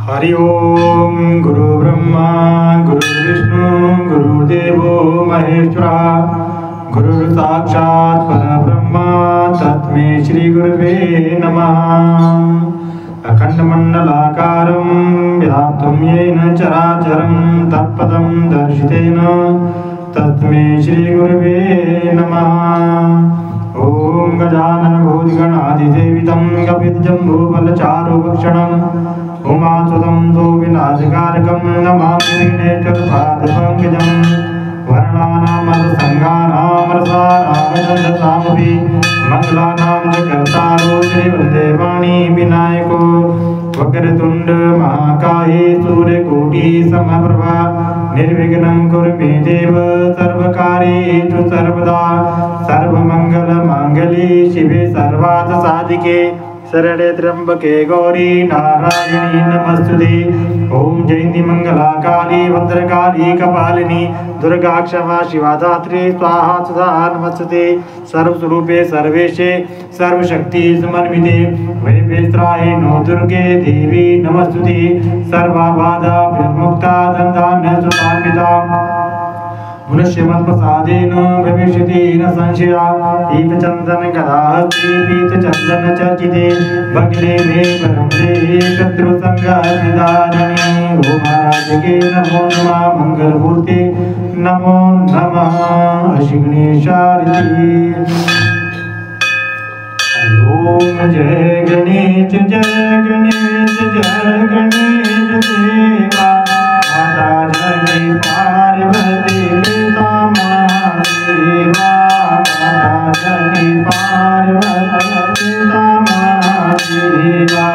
हरि ओम गुरु ब्रह्मा गुरु विष्णु गुरुदेवो महेश्वरा गुरु साक्षात् परब्रह्म तस्मै श्री गुरुवे नमः। अखंडमंडलाकारं व्याप्तं येन चराचरं तत्पदं दर्शितेन तस्मै श्री गुरुवे नमः। ओम गजानन भूतगणाधिसेवितं कपितजम्बूफलचारुभक्षणं उमासुतं सुविनाशकारकं नमामि विघ्नेश्वरपादपङ्कजं। वर्णानामरसङ्गानामरसानामदन्दसामपि मङ्गलानां च कर्तारो श्रीवन्देवाणी विनायको वक्रतुण्ड महाकाये सूर्यकोटिसमप्रभा निर्विघ्नं कुरु मे देव सर्वकार्येषु सर्वदा। सर्वमङ्गलमाङ्गल्ये शिवे सर्वार्थसाधिके शरण्ये त्र्यंबके गौरी नारायणी नमस्तुते। ओम जयंती मंगला काली भद्रकाली कपालिनी दुर्गा क्षमा शिवा धात्री स्वाहा सुधा नमस्तुते। सर्वस्वरूपे सर्वेशे सर्वशक्ति समन्विते वैभेस्त्राय नो दुर्गे देवी नमस्तुते। सर्वबाधा विमुक्ता दन्तान सुतान्विता मनुष्यमत्प्रसादेन भविष्यति न संशया। पीतचन्दन गदाहस्ते पीतचन्दन चर्चिते भगिने मे परमदे शत्रुसंहारनिधारिणे। ओम महाराजके नमो नमः मंगलमूर्ते नमो नमः अश्विनेशारिति। ओम जय गणेश जय गणेश देवा माता जय पार्वती पिता महादेवा माता जय पार्वती पिता महादेवा।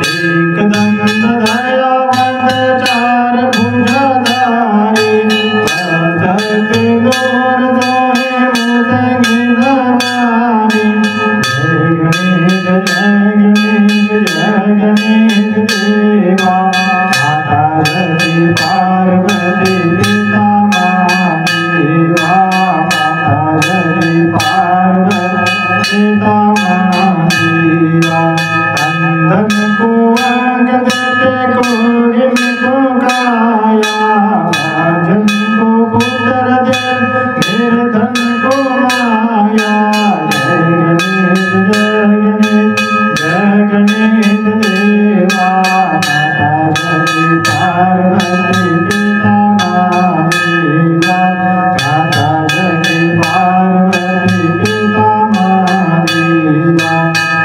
एक दंत दयावंत चार भुजधारी बरसत दूर दोहे मुदंगी धवारी। जय गणेश देवा माता जय पार्वती पिता महादेवा माता जय पार्वती पिता महादेवा। अंधन को अंग देते कोढ़िन को काया भाजन को पुत्र दे निर्धन को माया। जय गणेश देवा माता जय पार्वती पिता महादेवा माता जय पार्वती पिता महादेवा।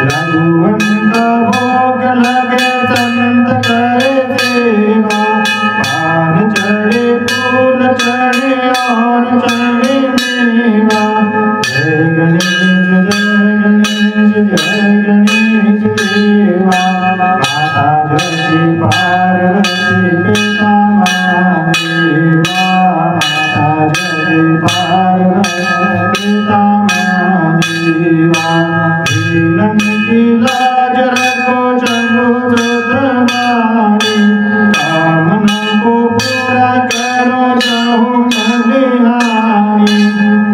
रघुवन का भोग लगे संत करे सेवा पान चढ़े फूल चढ़े और चढ़े मेवा। जय गणेश देवा माता जय पार्वती पिता महादेवा माता जय पार्वती पिता महादेवा। दीनन की लाज रखो चलो रुद्रवाणी कामना को पूरा करो जाहु बिहारी।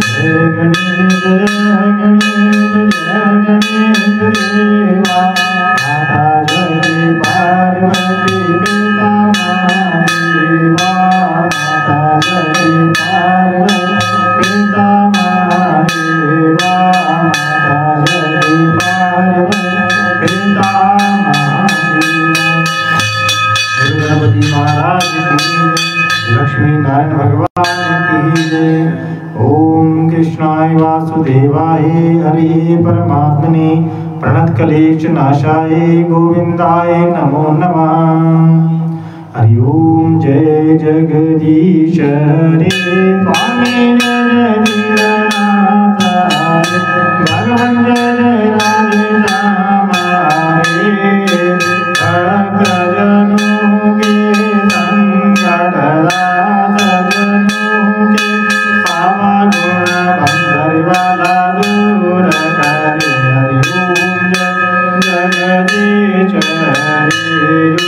जय गणेश देवा माता जय पार्वती पिता महादेवा माता जय पार्वती पिता महादेवा माता जय पार्वती पिता महादेवा। गणपति महाराज की लक्ष्मी नारायण भगवान की जय। ओम कृष्णाय वासुदेवाय हरि परमात्मने प्रणतक्लेश नाशाय गोविंदाय नमो नमः। हरि ओम जय जगदीश हरे स्वामी जय वीरनाथाय भगवान जय राधे श्याम हरे। भक्तजनों के संकट सज्जनों के पावा गुण बंधर वाला दूर करे। हरि ओम जय जगदीश हरे।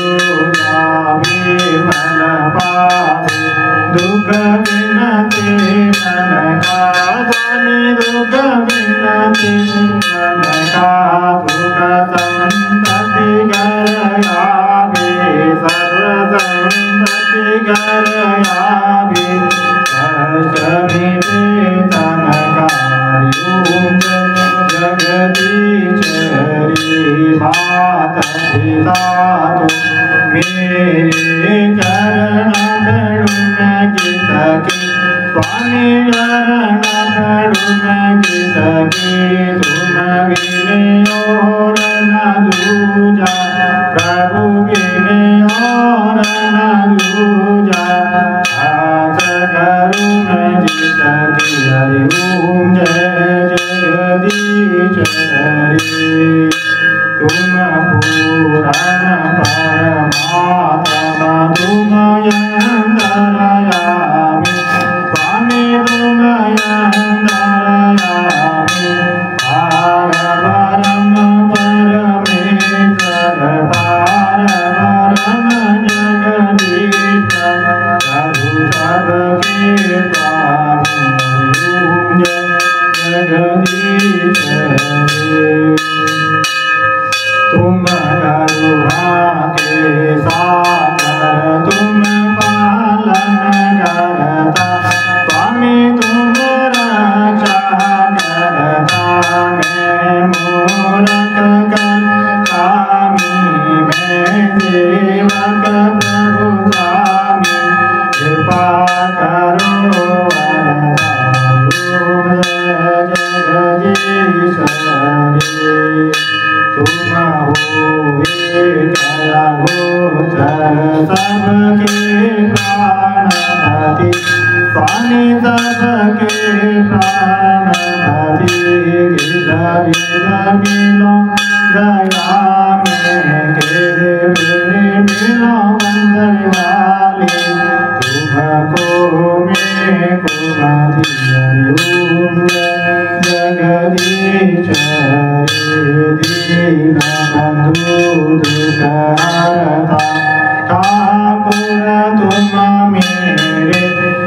मेरे चरण पड़ू मैं किसकी स्वामी चरण पड़ू मैं किसकी तुम बिने और न दूजा प्रभु बिने और न दूजा आस करूं मैं जिसकी हरि ओम जय जगदीश हरि तुम पुराण परमात्मा तुम अंतरयामी स्वामी तुम अंतरयामी पार परम परमेश्वर पार परम जगदीश प्रभु सबके स्वामी ओम जगदीश तुम करुणा के सागर तुम पालन करता स्वामी तुम रक्षा करता मैं मूरख कामी मैं सेवक प्रभु स्वामी कृपा करो जगदीश तुम हुए गया गोचर सबके प्राणपति स्वामी सबके प्राणपति गिर गिर मिलो दया में गिर मिलो मंदिर वाले तुमको मैं कुमति ओम जगदीश दीन बंधु दुखहरता ठाकुर तुम मेरे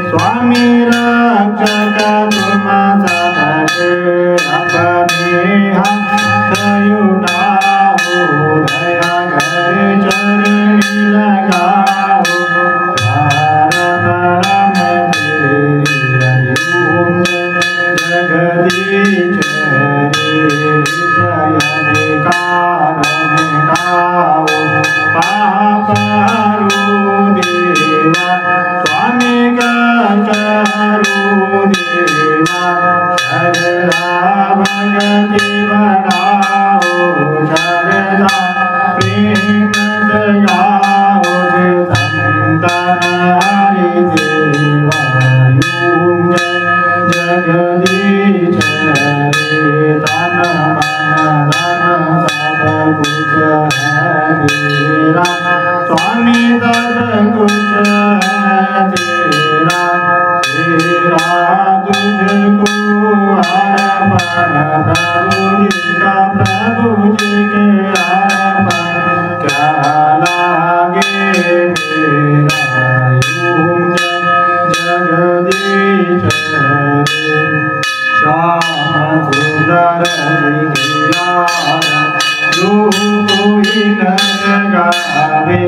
स्वामी रक्षक तुम सबके अपने हाथ उठाओ दया कर चरणी लगाओ द्वार परम तेरे ओम जगदीश पाप देवा स्वामी करो देवा शरदा भगति बढ़ाओ शरदा प्रेम जगाओ संतन हरि देवा ओम जगदीश तन मन धन सब कुछ तेरा स्वामी सब कुछ है तेरा तेरा तुझको अर्पण प्रभु जी का प्रभु जी के अर्पण क्या लागे मेरा ओम जगदीश श्याम सुंदर जो कोई नर गावे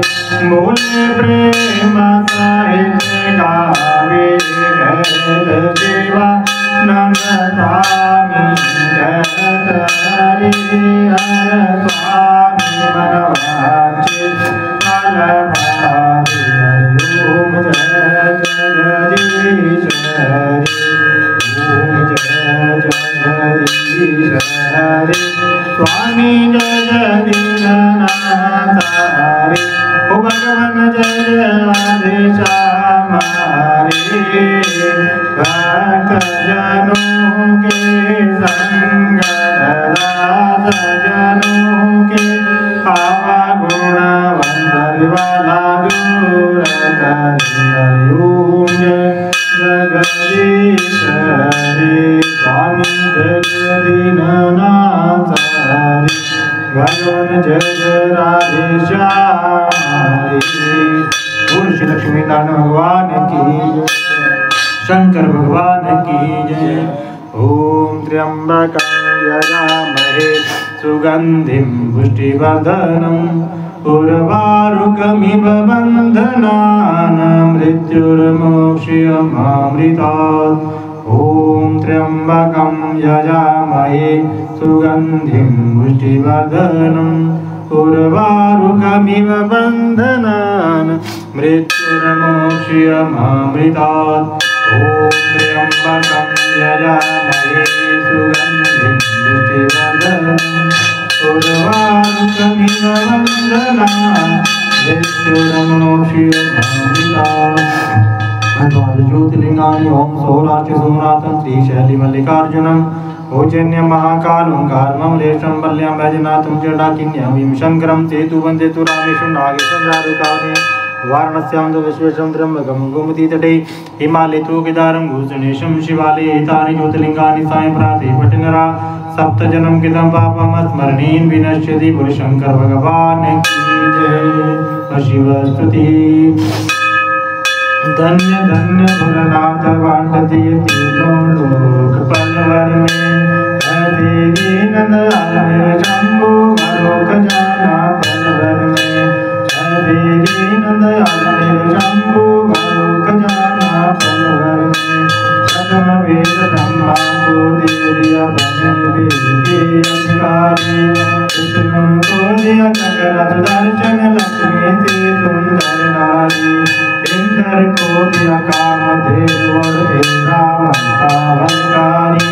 बोले प्रेम साहित्य गावे देवा नंद स्वामी जगत हरि हर स्वामी मनवांचित फल पावे ओम जगदीश हरि ओम जगदीश हरि स्वामी जय दीननाथ हरि ओ भगवान जय आदेश हमारे भक्त जनों के संग दास जनों के पावा गुण वंदन वाला दूर करे ओम जगदीश हरि स्वामी जय दीननाथ हरि भगवान जय राधे श्याम श्री लक्ष्मी नारायण भगवान की शंकर भगवान की जय। ओम त्र्यंबकं यजामहे सुगंधिं पुष्टिवर्धनम् उर्वारुकमिव बन्धनान् मृत्युर्मोक्ष्यमामृतात्। ओम त्र्यंबकं यजामहे सुगंधिं पुष्टिवर्धनम् उर्वारुकमिव बन्धनान् मृत्युर्मोक्ष्यमामृतात् ॐ त्र्यम्बकं यजामहे सुगन्धिं पुष्टिवर्धनम् उर्वारुकमिव बन्धनान् मृत्युर्मोक्ष्यमामृतात् ज्योतिर्लिंगानि ओम सौराष्ट्र सोमनाथं श्रीशैलमल्लिकार्जुनम् ओजन्यं महाकालं कार्ममलेशं बल्यां वैजनाथं जडाकिन्यां भीमशङ्करं सेतुवन्देतु रामेशं नागेशं राधुकावने वाराणस्यां तु विश्वेशं त्र्यम्बकं गोमतीतटे हिमालये तु केदारं भूषणेशं शिवालये एतानि ज्योतिर्लिङ्गानि सायं प्रातः पठन्नरा सप्तजन्म कृतं पापमस्मरणीन् विनश्यति गुरुशङ्कर भगवान् की जय। शिव स्तुति। धन्य धन्य भोलानाथ बांटते तीनों लोक पलवर में हरे दीनदयाल मेरे शंभु भरो खजाना पलवर में हरे दीनदयाल मेरे शंभु भरो खजाना पलवर में प्रथम वेद ब्रह्मा को दे दिया ब्रह्म वेद के अधिकारी विष्णु को दिया सकल सुदर्शन लक्ष्मी से सुंदर नारी इंद्र को दिया कामधेनु और रावणकारी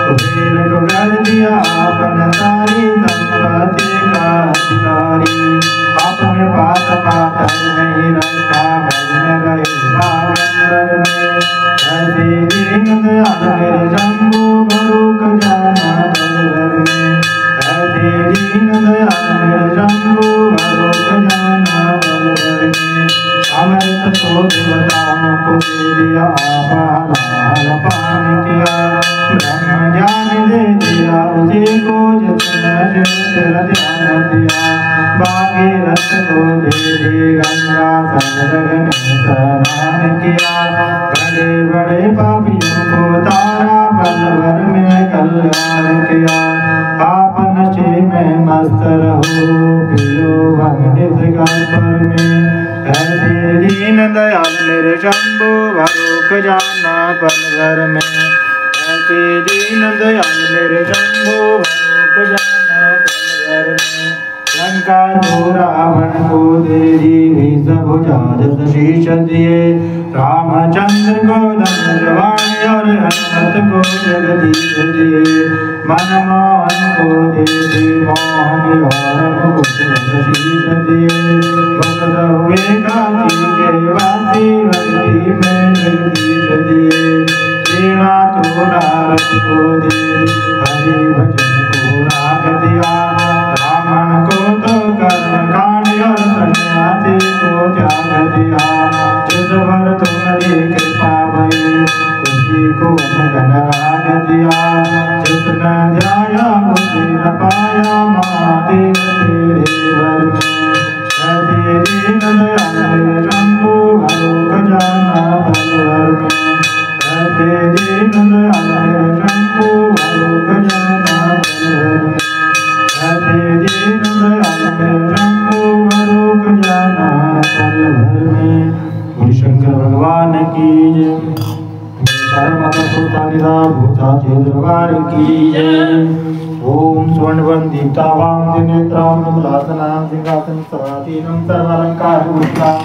कुबेर को कर दिया आपन सारी संपत्ति का अधिकारी आप में पात पात नहीं रखा भजन रहे बागंबर में हरे दीनदयाल मेरे शंभु भरो खजाना पलवर में हरे दीनदयाल मेरे शंभु भरो खजाना पलवर में अमृत को देवताओं को दे दिया आपाल पान किया ब्रह्म ज्ञान दे दिया उसी को जितना तेरा ध्यान दिया भागीरथ को दे दी गंगा संजग ने स्नान किया बड़े बड़े पापियों को तारा पलवर में कल्याण किया आप नशे में मस्त रहो पियो भगनित पर में हरे दीनदयाल मेरे शंभु भरो खजाना पलवर में हरे दीनदयाल मेरे शंभु भरो खजाना पलवर में लंका को रावण को दे दी भुजा शीश दिए रामचंद्र को धनुर्वाणी और हनुमत को जगदीश दिए मनमोहन को दे दी मोहन और मुकुट शीश दिए मुकुट हुए काशी के वासी वल्ली में जगदीश दिए श्रीनाथ नारद को दे हरि भजन को राग दिया रावण को तो कर्म कांड और सन्यासी को त्याग दिया जिस पर तुम्हारी कृपा भई उसी को गण राग दिया जिसने ध्याया उसी न पाया महादेव तेरे वर में हरे दीनदयाल मेरे शंभु भरो खजाना पलवर में हरे दीनदयाल मेरे शंभु भरो खजाना पलवर में हरे दीनदयाल मेरे शंभु भरो खजाना पलवर में। बोल शंकर भगवान की जय। माता सुतानिधा भूता दरबार की जय। ओम स्वर्णवन् दीप्तावां त्रिनेत्रां कमलासनां सिंहासन सवासीनं सर्वालंकारभूषितां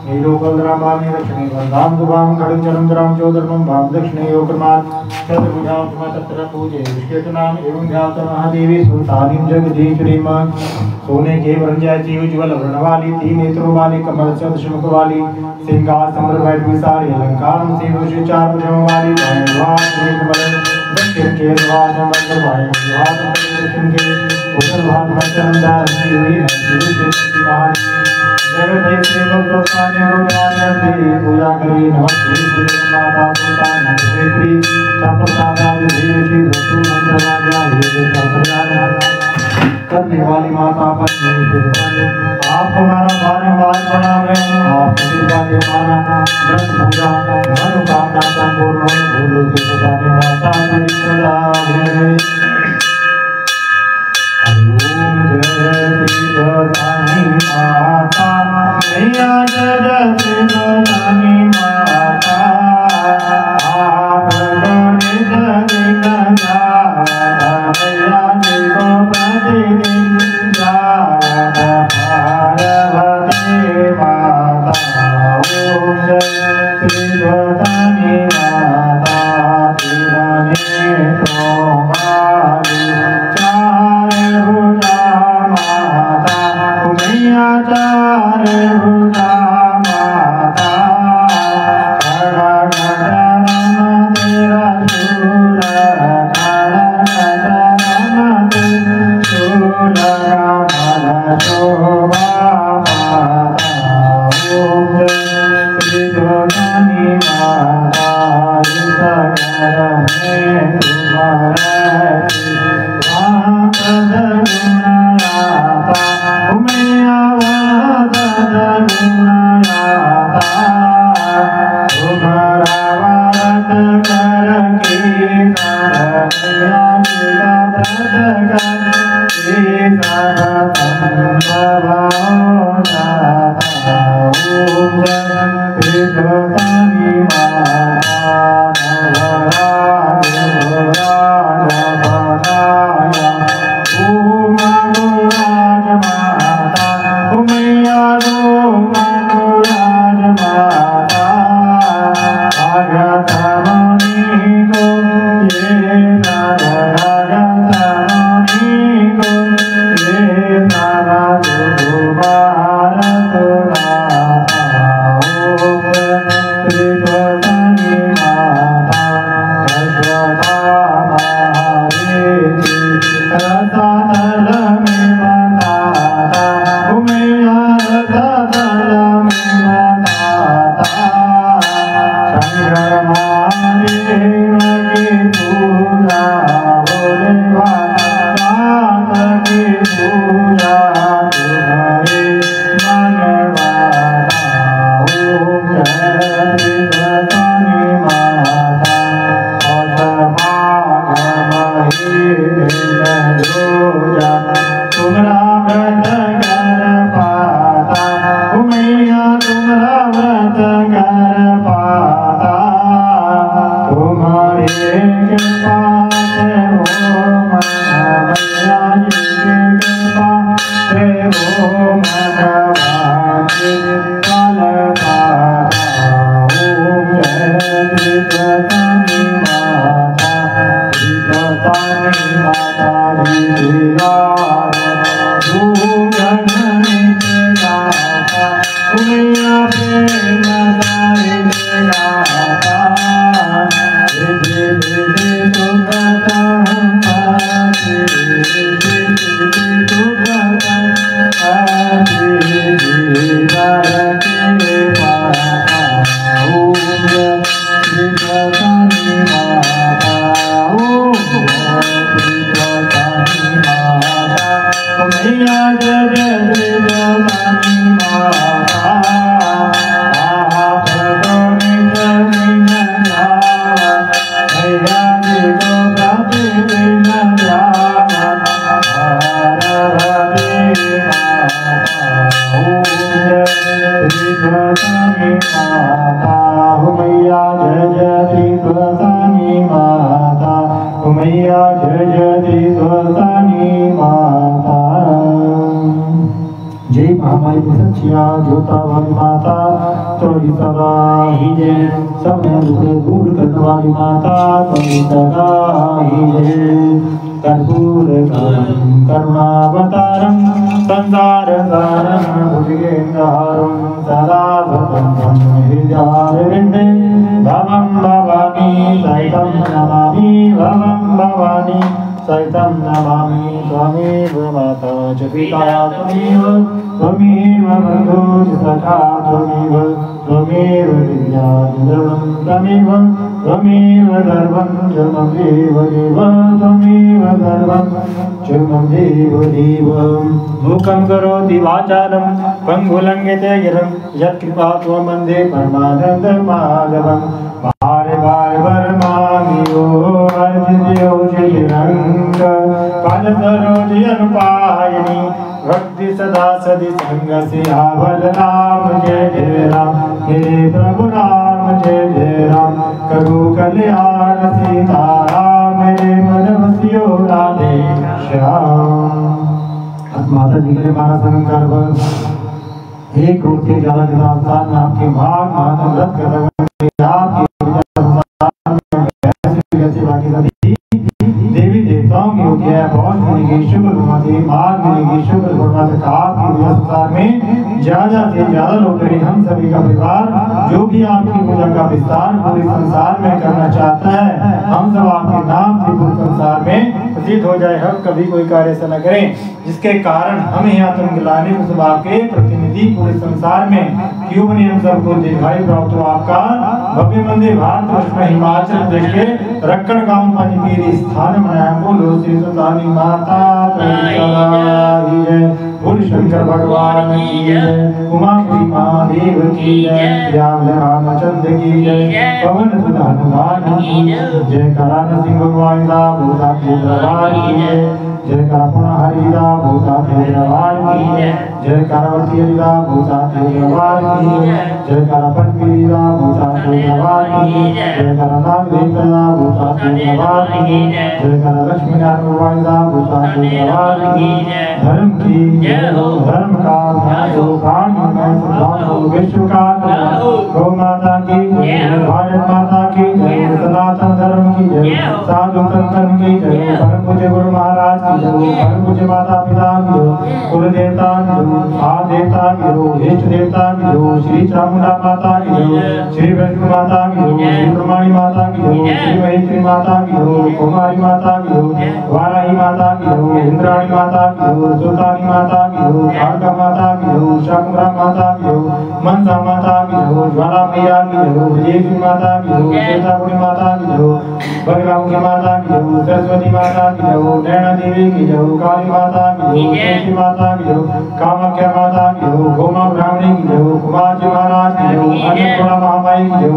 नीलोकल्रामानि लक्ष्मी वरदां शुभां खड्गजलंधरां चोदर्मं भां दक्षिणे योगमात् चतुर्भुजां तत्र पूजे विष्केतनाम् एवं ध्यात महादेवी सुल्तानीं जगदीश्वरीं सोने के वरंजाती उज्ज्वल वर्ण वाली तीन नेत्रों वाली कमल चंद्र मुख वाली सिंहासन पर बैठी सारी अलंकार से भूषित चार भुजाओं वाली दक्षिण के द्वार में मंगल वायु दक्षिण के उत्तर भाग में चंद्र रखी हुई है जगत सेवक प्रस्थाने को ज्ञान पूजा करी नमस्ते श्री माता सुल्तान श्री तपस्या देवी श्री मंत्र वाजा करने वाली माता परमेश्वरी आप हमारा बारंबार प्रणाम है आप कृपा के माना व्रत पूजा मनोकामना संपूर्ण भूलो के सदाने माता की सदा ओम जय शिवदानी माता मैया जय शिवदानी माता आप गणे जग गंगा मैया शिव मूकं करोति वाचालं पंगुलंघिते गिरं यत्कृपात्वं वन्दे परमानन्दमाधवं बारे बारे वरमामि ओ अर्जितो श्रीरंग कालसरोजि अनुपायिनी भक्ति सदा सदि संग सियावर राम जय जय राम हे प्रभु राम जय जय राम करो कल्याण सीताराम रे मन बसियो राधे श्याम। माता जी के मारा संकर एक रूप से ज्यादा ज्यादा आपके भाग माता व्रत कर आपकी देवी देवताओं की होती है बहुत मिलेगी शुक्र गुरुमति माघ मिलेगी शुक्र गुरुमति आपकी संसार में ज्यादा से ज्यादा लोग करें। हम सभी का परिवार जो भी आपकी पूजा का विस्तार पूरे संसार में करना चाहता है हम सब आपके नाम से पूरे संसार में प्रसिद्ध हो जाए। हम कभी कोई कार्य ऐसा न करें जिसके कारण हम यहाँ तुम गिलाने को सब आपके प्रतिनिधि यदि पूरे संसार में क्यों बने हम सबको दीर्घायु प्राप्त हो आपका भव्य मंदिर भारत वर्ष में हिमाचल प्रदेश के रक्कड़ गांव पंचपीरी स्थान बनाया। बोलो श्री सुल्तानी माता की जय, बोल शंकर भगवान की जय, उमा महादेव की जय, श्याम रामचंद्र की जय, पवन सुत हनुमान की जय, करा नरसिंह भगवान का भूता के दरबार की जय, करा पुनः हरिदा भूता के दरबार की जय, करावती हरिदा भूता के दरबार की जय, करा पंचपीरा भूता के दरबार की जय, करा नागदेवता भूता के दरबार की जय, करा लक्ष्मी नारायण भगवान का भूता के दरबार की धर्म की धर्म का प्राण में सदा विश्व का गौ माता की जय, भारत माता की जय, सनातन धर्म की जय, साधु संतन की जय, परम पूज्य गुरु महाराज की जय, परम पूज्य माता पिता की जय, कुल देवता की जय, आद देवता की जय, इष्ट देवता की जय, श्री चामुंडा माता की जय, श्री वैष्णो माता की जय, श्री ब्रह्मणी माता की जय, श्री महेश्वरी माता की जय, कुमारी माता की जय, वाराही माता की जय, इंद्राणी माता की जय, सुल्तानी माता की जय, कालका माता की जय, शाकुंभा माता की जय, मनसा माता की जय, ज्वाला मैया की जय, विजयश्री माता की जय, सीतापुरी माता की जय, बगलामुखी माता की जय, सरस्वती माता की जय, नैना देवी की जय, काली माता की जय, तुलसी माता की जय, कामाख्या माता की जय, गोमा ब्राह्मणी की जय, कुमार जी महाराज की जय, अन्नपूर्णा महामाई की जय,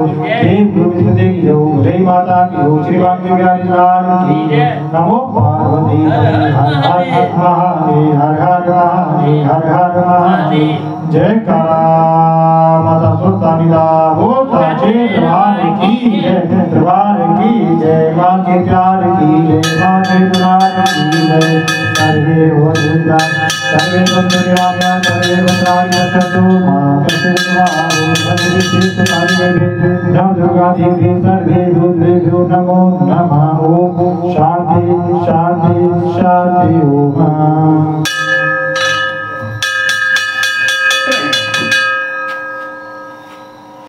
देव गुरु विष्णुदेव की जय, जय माता की जय, श्री वाल्मीकि बिहारी लाल की जय, नमो पार्वती हर हर महादेव, हर हर महादेव, हर हर महादेव, जय करा माता सुल्तानी दा होता जय, दरबार की जय, दरबार की जय, माँ के प्यार की जय, माँ के दुलार की जय, सर्वे भद्रा सर्वे भद्राया सर्वे भद्राया सतो माँ कष्टवारो सर्वे तीर्थकारिणे नमो दुर्गा देवी सर्वे भूतेभ्यो नमो नमः। ओम शांति शांति शांति ओम।